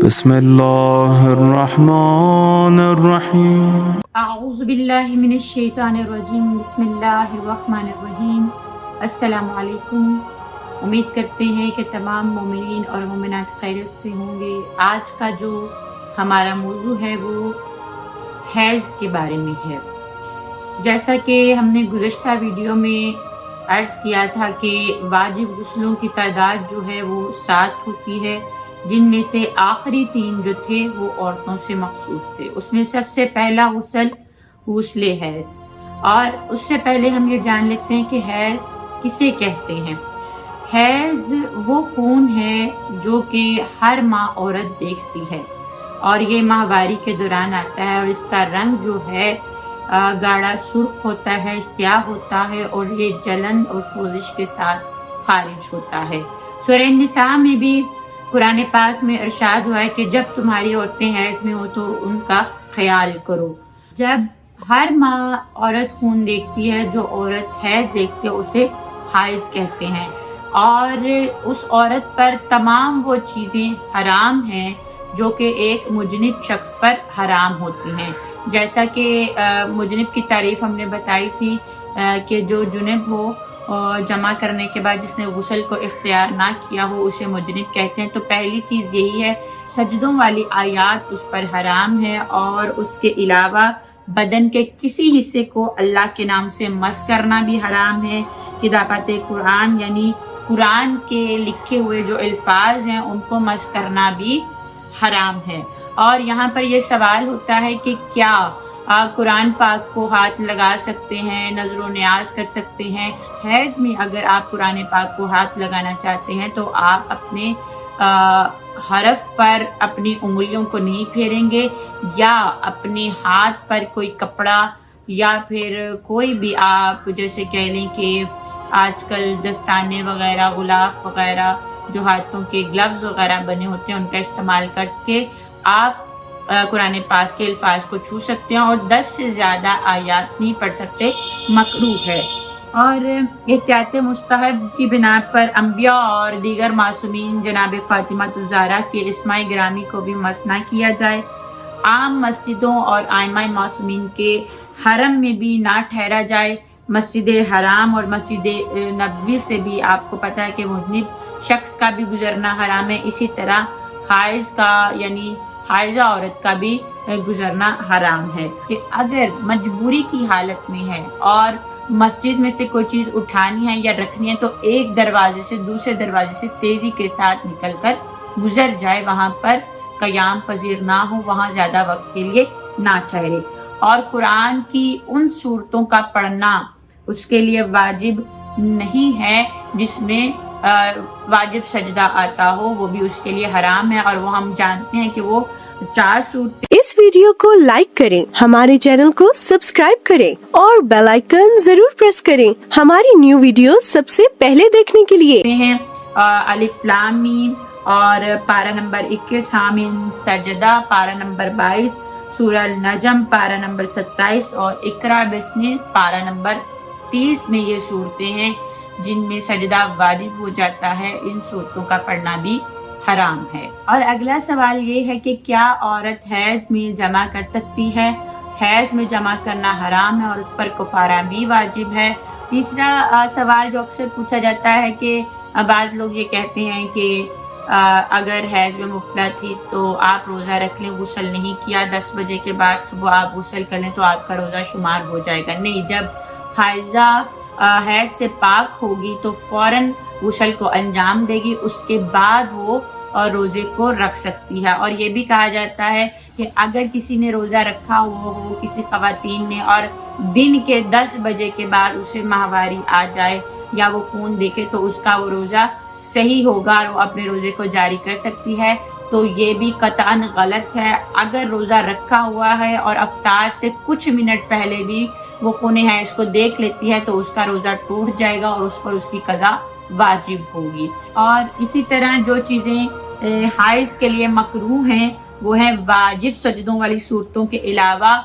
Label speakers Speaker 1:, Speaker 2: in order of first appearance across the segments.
Speaker 1: بسم اللہ الرحمن الرحیم
Speaker 2: اعوذ باللہ من الشیطان الرجیم بسم اللہ الرحمن الرحیم۔ السلام علیکم۔ امید کرتے ہیں کہ تمام مومنین اور مومنات خیریت سے ہوں گے۔ آج کا جو ہمارا موضوع ہے وہ حیض کے بارے میں ہے۔ جیسا کہ ہم نے گزشتہ ویڈیو میں عرض کیا تھا کہ واجب غسلوں کی تعداد جو ہے وہ 7 ہوتی ہے، جن میں سے آخری 3 جو تھے وہ عورتوں سے مخصوص تھے۔ اس میں سب سے پہلا غسل غسل حیض، اور اس سے پہلے ہم یہ جان لیتے ہیں کہ حیض کسے کہتے ہیں۔ حیض وہ خون ہے جو کہ ہر ماہ عورت دیکھتی ہے، اور یہ ماہواری کے دوران آتا ہے، اور اس کا رنگ جو ہے گاڑھا سرخ ہوتا ہے، سیاہ ہوتا ہے، اور یہ جلن اور سوزش کے ساتھ خارج ہوتا ہے۔ سورہ نساء میں بھی قرآن پاک میں ارشاد ہوا ہے کہ جب تمہاری عورتیں حیض میں ہو تو ان کا خیال کرو۔ جب ہر ماہ عورت خون دیکھتی ہے، جو عورت حیض دیکھتی ہے اسے حائض کہتے ہیں، اور اس عورت پر تمام وہ چیزیں حرام ہیں جو کہ ایک مجنب شخص پر حرام ہوتی ہیں۔ جیسا کہ مجنب کی تعریف ہم نے بتائی تھی کہ جو جنب ہو جمع کرنے کے بعد جس نے غسل کو اختیار نہ کیا ہو اسے مجنب کہتے ہیں۔ تو پہلی چیز یہی ہے، سجدوں والی آیات اس پر حرام ہے، اور اس کے علاوہ بدن کے کسی حصے کو اللہ کے نام سے مس کرنا بھی حرام ہے۔ کتابت قرآن یعنی قرآن کے لکھے ہوئے جو الفاظ ہیں ان کو مس کرنا بھی حرام ہے۔ اور یہاں پر یہ سوال ہوتا ہے کہ کیا قرآن پاک کو ہاتھ لگا سکتے ہیں، نظر و نیاز کر سکتے ہیں؟ حیض میں اگر آپ قرآن پاک کو ہاتھ لگانا چاہتے ہیں تو آپ اپنے حرف پر اپنی انگلیوں کو نہیں پھیریں گے، یا اپنے ہاتھ پر کوئی کپڑا یا پھر کوئی بھی آپ جیسے کہہ لیں کہ آج کل دستانے وغیرہ، غلاف وغیرہ، جو ہاتھوں کے گلوز وغیرہ بنے ہوتے ہیں ان کا استعمال کر کے آپ قرآن پاک کے الفاظ کو چھو سکتے ہیں، اور 10 سے زیادہ آیات نہیں پڑھ سکتے، مکروہ ہے۔ اور احتیاط مستحب کی بنا پر انبیاء اور دیگر معصومین جناب فاطمہ الزہرا کے اسماء گرامی کو بھی مس نہ کیا جائے۔ عام مسجدوں اور ائمہ معصومین کے حرم میں بھی نہ ٹھہرا جائے۔ مسجد حرام اور مسجد نبوی سے بھی آپ کو پتہ ہے کہ مذنب شخص کا بھی گزرنا حرام ہے، اسی طرح حائض کا یعنی حائضہ عورت کا بھی گزرنا حرام ہے۔ کہ اگر مجبوری کی حالت میں ہے اور مسجد میں سے کوئی چیز اٹھانی ہے یا رکھنی ہے تو ایک دروازے سے دوسرے دروازے سے تیزی کے ساتھ نکل کر گزر جائے، وہاں پر قیام پذیر نہ ہو، وہاں زیادہ وقت کے لیے نہ ٹھہرے۔ اور قرآن کی ان صورتوں کا پڑھنا اس کے لیے واجب نہیں ہے جس میں واجب سجدہ آتا ہو، وہ بھی اس کے لیے حرام ہے، اور وہ ہم جانتے ہیں کہ وہ 4 صورتیں۔
Speaker 3: اس ویڈیو کو لائک کریں، ہمارے چینل کو سبسکرائب کریں اور بیل آئیکن ضرور پریس کریں ہماری نیو ویڈیو سب سے پہلے دیکھنے کے لیے۔
Speaker 2: ہیں الف لام میم، اور پارہ نمبر 21 حامیم سجدہ، پارہ نمبر 22 سورہ النجم، پارہ نمبر 27 اور اقرا بسم پارہ نمبر 30 میں یہ صورتیں ہیں جن میں سجدہ واجب ہو جاتا ہے۔ ان صورتوں کا پڑھنا بھی حرام ہے۔ اور اگلا سوال یہ ہے کہ کیا عورت حیض میں جمع کر سکتی ہے؟ حیض میں جمع کرنا حرام ہے اور اس پر کفارہ بھی واجب ہے۔ تیسرا سوال جو اکثر پوچھا جاتا ہے کہ بعض لوگ یہ کہتے ہیں کہ اگر حیض میں مبتلا تھی تو آپ روزہ رکھ لیں، غسل نہیں کیا، 10 بجے کے بعد صبح آپ غسل کر لیں تو آپ کا روزہ شمار ہو جائے گا۔ نہیں، جب حائضہ حیض سے پاک ہوگی تو فوراً غسل کو انجام دے گی، اس کے بعد وہ روزے کو رکھ سکتی ہے۔ اور یہ بھی کہا جاتا ہے کہ اگر کسی نے روزہ رکھا ہوا ہو، کسی خواتین نے، اور دن کے 10 بجے کے بعد اسے ماہواری آ جائے یا وہ خون دیکھے تو اس کا وہ روزہ صحیح ہوگا اور وہ اپنے روزے کو جاری کر سکتی ہے۔ تو یہ بھی قطعاً غلط ہے۔ اگر روزہ رکھا ہوا ہے اور افطار سے کچھ منٹ پہلے بھی وہ خون حیض کو دیکھ لیتی ہے تو اس کا روزہ ٹوٹ جائے گا اور اس پر اس کی قضا واجب ہوگی۔ اور اسی طرح جو چیزیں حائض کے لیے مکروہ ہیں وہ ہیں واجب سجدوں والی صورتوں کے علاوہ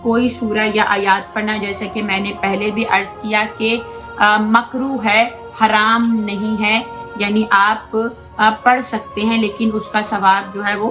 Speaker 2: کوئی سورہ یا آیات پڑھنا، جیسے کہ میں نے پہلے بھی عرض کیا کہ مکروہ ہے، حرام نہیں ہے، یعنی آپ پڑھ سکتے ہیں لیکن اس کا ثواب جو ہے وہ